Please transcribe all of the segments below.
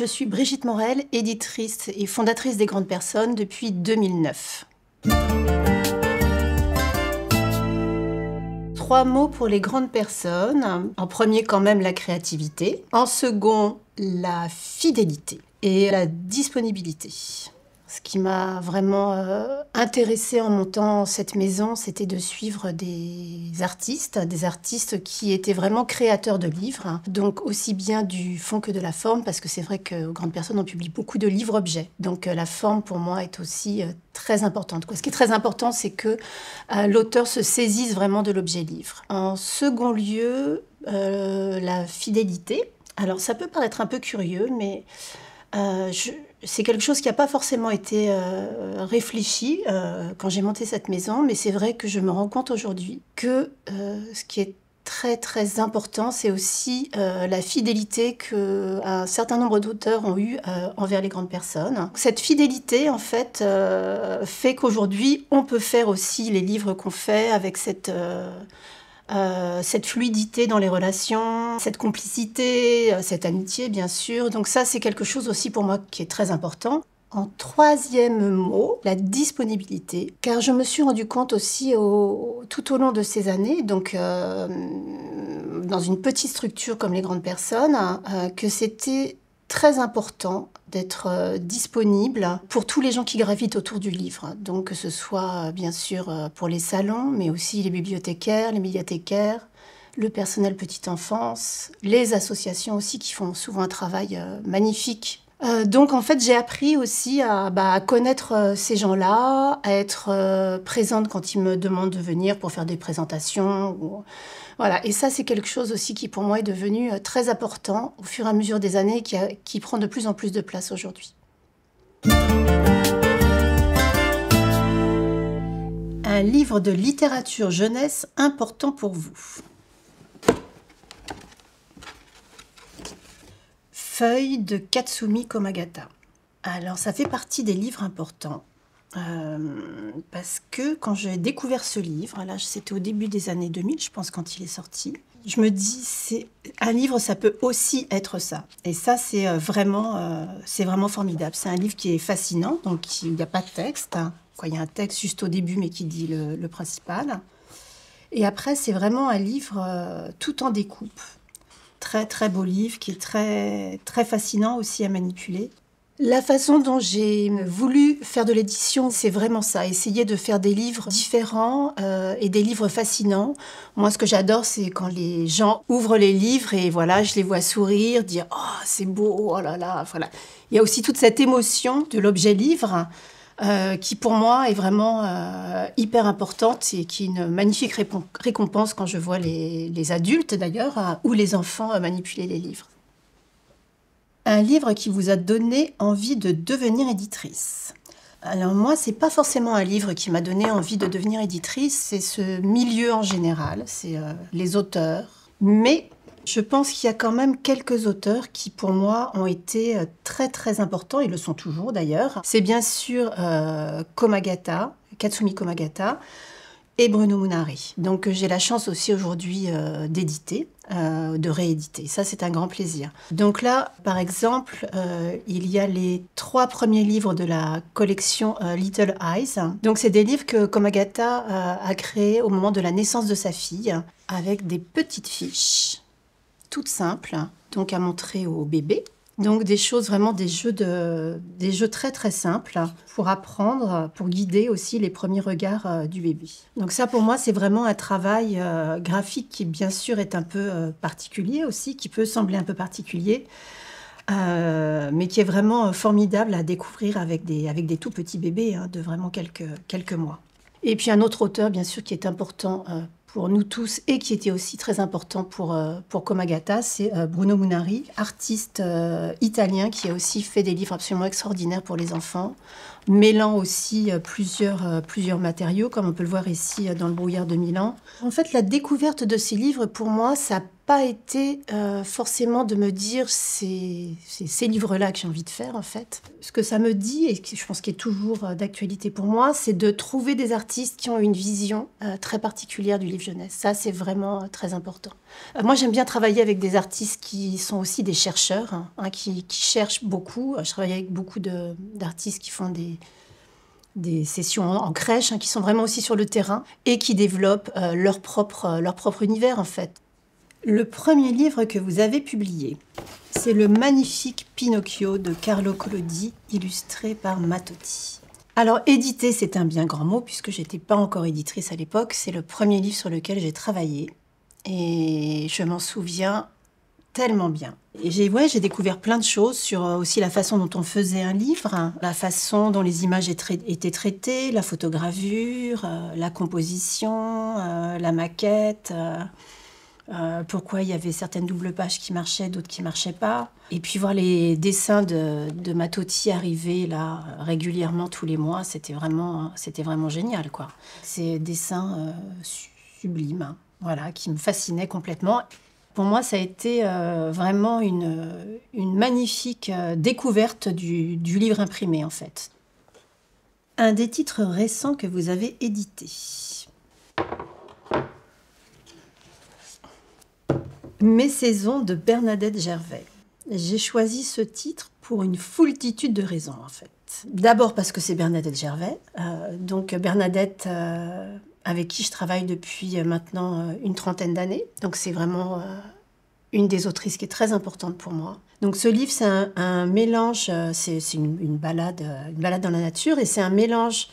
Je suis Brigitte Morel, éditrice et fondatrice des Grandes Personnes depuis 2009. 3 mots pour les grandes personnes. En premier, quand même, la créativité. En second, la fidélité et la disponibilité. Ce qui m'a vraiment intéressée en montant cette maison, c'était de suivre des artistes qui étaient vraiment créateurs de livres. Donc aussi bien du fond que de la forme, parce que c'est vrai que Grandes Personnes, on publie beaucoup de livres-objets. Donc la forme, pour moi, est aussi très importante. Ce qui est très important, c'est que l'auteur se saisisse vraiment de l'objet livre. En second lieu, la fidélité. Alors ça peut paraître un peu curieux, mais c'est quelque chose qui n'a pas forcément été réfléchi quand j'ai monté cette maison, mais c'est vrai que je me rends compte aujourd'hui que ce qui est très très important, c'est aussi la fidélité qu'un certain nombre d'auteurs ont eue envers les grandes personnes. Cette fidélité, en fait, fait qu'aujourd'hui, on peut faire aussi les livres qu'on fait avec cette fluidité dans les relations, cette complicité, cette amitié, bien sûr. Donc ça, c'est quelque chose aussi pour moi qui est très important. En troisième mot, la disponibilité. Car je me suis rendu compte aussi tout au long de ces années, donc dans une petite structure comme les Grandes Personnes, que c'était très important d'être disponible pour tous les gens qui gravitent autour du livre. Donc que ce soit bien sûr pour les salons, mais aussi les bibliothécaires, les médiathécaires, le personnel petite enfance, les associations aussi qui font souvent un travail magnifique. Donc en fait j'ai appris aussi à connaître ces gens-là, à être présente quand ils me demandent de venir pour faire des présentations. Voilà. Et ça c'est quelque chose aussi qui pour moi est devenu très important au fur et à mesure des années et qui prend de plus en plus de place aujourd'hui. Un livre de littérature jeunesse important pour vous. Feuilles de Katsumi Komagata. Alors, ça fait partie des livres importants parce que quand j'ai découvert ce livre, là, c'était au début des années 2000, je pense, quand il est sorti, je me dis, un livre, ça peut aussi être ça. Et ça, c'est vraiment formidable. C'est un livre qui est fascinant, donc il n'y a pas de texte. Il y a un texte juste au début, mais qui dit le principal. Et après, c'est vraiment un livre tout en découpe. Très très beau livre qui est très très fascinant aussi à manipuler. La façon dont j'ai voulu faire de l'édition, c'est vraiment ça, essayer de faire des livres différents et des livres fascinants. Moi, ce que j'adore, c'est quand les gens ouvrent les livres et voilà, je les vois sourire, dire « Oh, c'est beau, oh là là ». Voilà. Il y a aussi toute cette émotion de l'objet livre qui pour moi est vraiment hyper importante et qui est une magnifique récompense quand je vois les adultes d'ailleurs ou les enfants manipuler les livres. Un livre qui vous a donné envie de devenir éditrice. Alors moi, c'est pas forcément un livre qui m'a donné envie de devenir éditrice, c'est ce milieu en général, c'est les auteurs. Mais je pense qu'il y a quand même quelques auteurs qui, pour moi, ont été très très importants, ils le sont toujours d'ailleurs. C'est bien sûr Katsumi Komagata et Bruno Munari. Donc j'ai la chance aussi aujourd'hui d'éditer, de rééditer. Ça, c'est un grand plaisir. Donc là, par exemple, il y a les 3 premiers livres de la collection Little Eyes. Donc c'est des livres que Komagata a créés au moment de la naissance de sa fille, avec des petites fiches toutes simples, donc à montrer au bébé. Donc des choses vraiment, des jeux très très simples pour apprendre, pour guider aussi les premiers regards du bébé. Donc ça pour moi c'est vraiment un travail graphique qui bien sûr est un peu particulier aussi, qui peut sembler un peu particulier, mais qui est vraiment formidable à découvrir avec des tout petits bébés de vraiment quelques mois. Et puis un autre auteur bien sûr qui est important pour nous tous et qui était aussi très important pour Komagata, c'est Bruno Munari, artiste italien qui a aussi fait des livres absolument extraordinaires pour les enfants, mêlant aussi plusieurs matériaux, comme on peut le voir ici dans Le Brouillard de Milan. En fait, la découverte de ces livres, pour moi, ça n'a pas été forcément de me dire c'est ces livres-là que j'ai envie de faire en fait. Ce que ça me dit, et je pense qu'il est toujours d'actualité pour moi, c'est de trouver des artistes qui ont une vision très particulière du livre jeunesse. Ça, c'est vraiment très important. Moi, j'aime bien travailler avec des artistes qui sont aussi des chercheurs, qui cherchent beaucoup. Je travaille avec beaucoup d'artistes qui font des sessions en crèche, qui sont vraiment aussi sur le terrain et qui développent leur propre univers en fait. Le premier livre que vous avez publié, c'est le magnifique Pinocchio de Carlo Collodi, illustré par Mattotti. Alors éditer, c'est un bien grand mot puisque j'étais pas encore éditrice à l'époque. C'est le premier livre sur lequel j'ai travaillé et je m'en souviens tellement bien. Et j'ai découvert plein de choses sur aussi la façon dont on faisait un livre, la façon dont les images étaient traitées, la photogravure, la composition, la maquette, pourquoi il y avait certaines doubles pages qui marchaient, d'autres qui marchaient pas. Et puis voir les dessins de Mattotti arriver là régulièrement tous les mois, c'était vraiment génial, quoi. Ces dessins sublimes, voilà, qui me fascinaient complètement. Pour moi, ça a été vraiment une magnifique découverte du livre imprimé, en fait. Un des titres récents que vous avez édité. Mes saisons de Bernadette Gervais. J'ai choisi ce titre pour une foultitude de raisons, en fait. D'abord parce que c'est Bernadette Gervais. Donc Bernadette, avec qui je travaille depuis maintenant une trentaine d'années. Donc c'est vraiment une des autrices qui est très importante pour moi. Donc ce livre, c'est un mélange, c'est une balade dans la nature, et c'est un mélange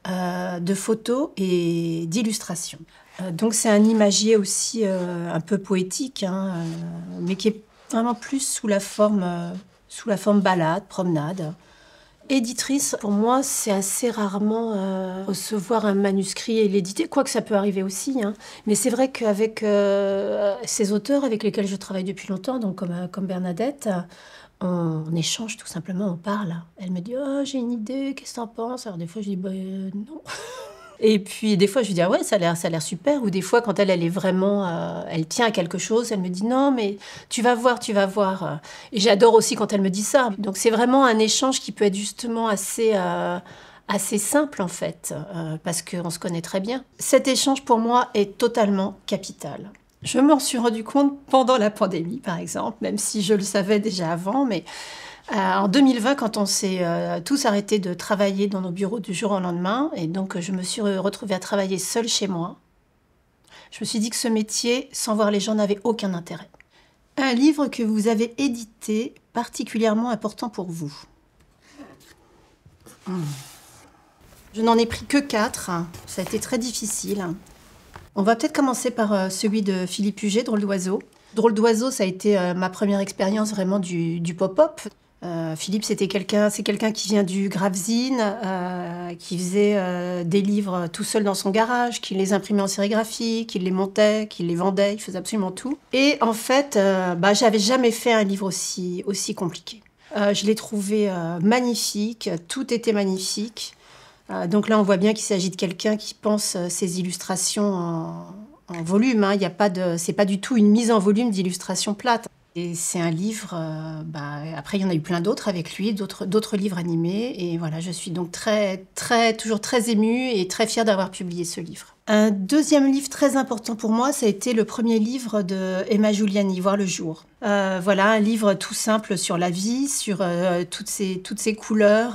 de photos et d'illustrations. Donc c'est un imagier aussi un peu poétique, mais qui est vraiment plus sous la forme balade, promenade. Éditrice, pour moi, c'est assez rarement recevoir un manuscrit et l'éditer, quoique ça peut arriver aussi. Mais c'est vrai qu'avec ces auteurs avec lesquels je travaille depuis longtemps, donc comme Bernadette, on échange tout simplement, on parle. Elle me dit « Oh, j'ai une idée, qu'est-ce que t'en penses ?» Alors des fois, je dis « non ». Et puis des fois, je lui dis « Ah ouais, ça a l'air super ». Ou des fois, quand elle est vraiment... elle tient à quelque chose, elle me dit « Non, mais tu vas voir, tu vas voir ». Et j'adore aussi quand elle me dit ça. Donc c'est vraiment un échange qui peut être justement assez simple, en fait, parce qu'on se connaît très bien. Cet échange, pour moi, est totalement capital. Je m'en suis rendu compte pendant la pandémie, par exemple, même si je le savais déjà avant, mais... en 2020, quand on s'est tous arrêtés de travailler dans nos bureaux du jour au lendemain, et donc je me suis retrouvée à travailler seule chez moi, je me suis dit que ce métier, sans voir les gens, n'avait aucun intérêt. Un livre que vous avez édité, particulièrement important pour vous. Je n'en ai pris que 4, ça a été très difficile. On va peut-être commencer par celui de Philippe Huget, Drôle d'oiseau. Drôle d'oiseau, ça a été ma première expérience vraiment du pop-up. Philippe, c'est quelqu'un qui vient du Gravesine, qui faisait des livres tout seul dans son garage, qui les imprimait en sérigraphie, qui les montait, qui les vendait, il faisait absolument tout. Et en fait, j'avais jamais fait un livre aussi compliqué. Je l'ai trouvé magnifique, tout était magnifique. Donc là, on voit bien qu'il s'agit de quelqu'un qui pense ses illustrations en volume. C'est pas du tout une mise en volume d'illustrations plates. Et c'est un livre, après il y en a eu plein d'autres avec lui, d'autres livres animés. Et voilà, je suis donc toujours très émue et très fière d'avoir publié ce livre. Un deuxième livre très important pour moi, ça a été le premier livre de Emma Giuliani, Voir le jour. Voilà, un livre tout simple sur la vie, sur toutes ces couleurs.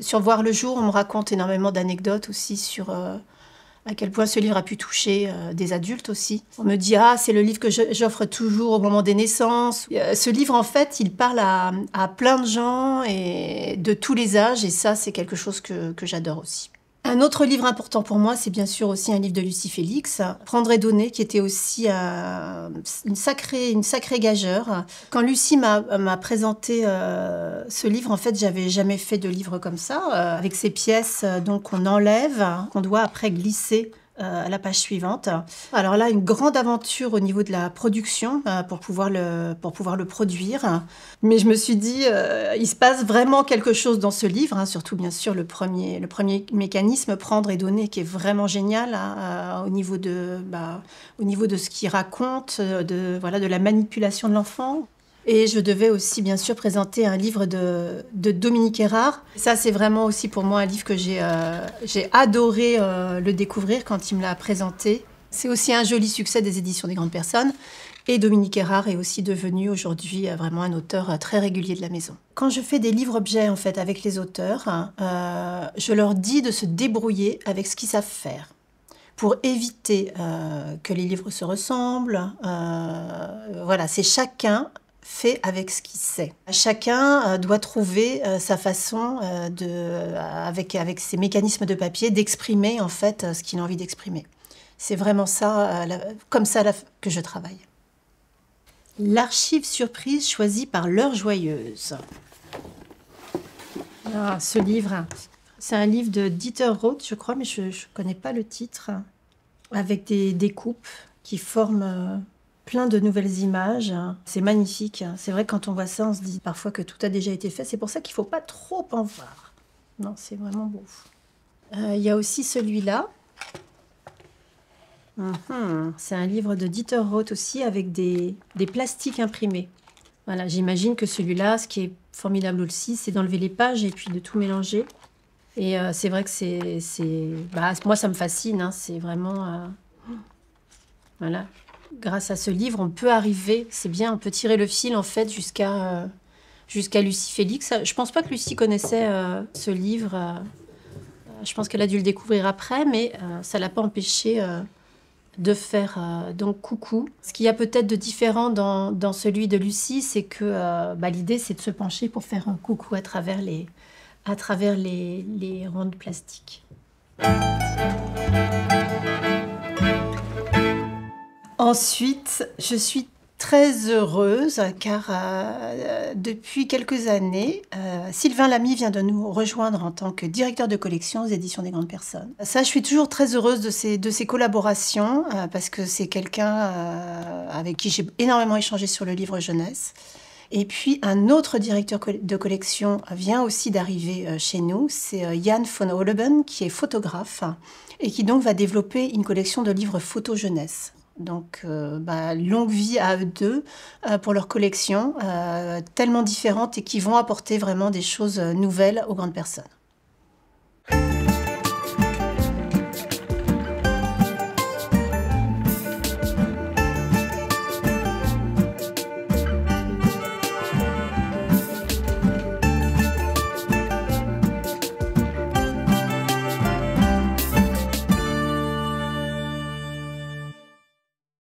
Sur Voir le jour, on me raconte énormément d'anecdotes aussi sur... à quel point ce livre a pu toucher des adultes aussi. On me dit « Ah, c'est le livre que j'offre toujours au moment des naissances ». Ce livre, en fait, il parle à plein de gens et de tous les âges, et ça, c'est quelque chose que j'adore aussi. Un autre livre important pour moi, c'est bien sûr aussi un livre de Lucie Félix, Prendre et donner, qui était aussi une sacrée gageure. Quand Lucie m'a présenté ce livre, en fait, j'avais jamais fait de livre comme ça, avec ces pièces donc on enlève, qu'on doit après glisser à la page suivante. Alors là, une grande aventure au niveau de la production pour pouvoir le produire. Mais je me suis dit, il se passe vraiment quelque chose dans ce livre, hein, surtout bien sûr le premier mécanisme, prendre et donner, qui est vraiment génial au niveau de ce qu'il raconte, de la manipulation de l'enfant. Et je devais aussi, bien sûr, présenter un livre de Dominique Erard. Ça, c'est vraiment aussi pour moi un livre que j'ai adoré le découvrir quand il me l'a présenté. C'est aussi un joli succès des éditions des Grandes Personnes. Et Dominique Erard est aussi devenu aujourd'hui vraiment un auteur très régulier de la maison. Quand je fais des livres-objets en fait avec les auteurs, je leur dis de se débrouiller avec ce qu'ils savent faire, pour éviter que les livres se ressemblent. Voilà, c'est chacun fait avec ce qu'il sait. Chacun doit trouver sa façon, avec ses mécanismes de papier, d'exprimer en fait ce qu'il a envie d'exprimer. C'est vraiment ça, comme ça que je travaille. L'archive surprise choisie par l'heure joyeuse. Ah, ce livre, c'est un livre de Dieter Roth, je crois, mais je ne connais pas le titre, avec des découpes qui forment plein de nouvelles images. C'est magnifique. C'est vrai que quand on voit ça, on se dit parfois que tout a déjà été fait. C'est pour ça qu'il ne faut pas trop en voir. Non, c'est vraiment beau. Il y a aussi celui-là. C'est un livre de Dieter Roth aussi, avec des plastiques imprimés. Voilà, j'imagine que celui-là, ce qui est formidable aussi, c'est d'enlever les pages et puis de tout mélanger. Et c'est vrai que moi, ça me fascine. Hein, c'est vraiment... voilà. Grâce à ce livre, on peut arriver, c'est bien, on peut tirer le fil en fait jusqu'à Lucie Félix. Je pense pas que Lucie connaissait ce livre. Je pense qu'elle a dû le découvrir après, mais ça l'a pas empêché de faire donc Coucou. Ce qu'il y a peut-être de différent dans celui de Lucie, c'est que l'idée c'est de se pencher pour faire un coucou à travers les ronds de plastique. Ensuite, je suis très heureuse car depuis quelques années, Sylvain Lamy vient de nous rejoindre en tant que directeur de collection aux éditions des Grandes Personnes. Ça, je suis toujours très heureuse de ces collaborations parce que c'est quelqu'un avec qui j'ai énormément échangé sur le livre jeunesse. Et puis, un autre directeur de collection vient aussi d'arriver chez nous, c'est Jan von Holleben, qui est photographe et qui donc va développer une collection de livres photo jeunesse. Donc, longue vie à eux deux pour leur collection, tellement différentes et qui vont apporter vraiment des choses nouvelles aux Grandes Personnes.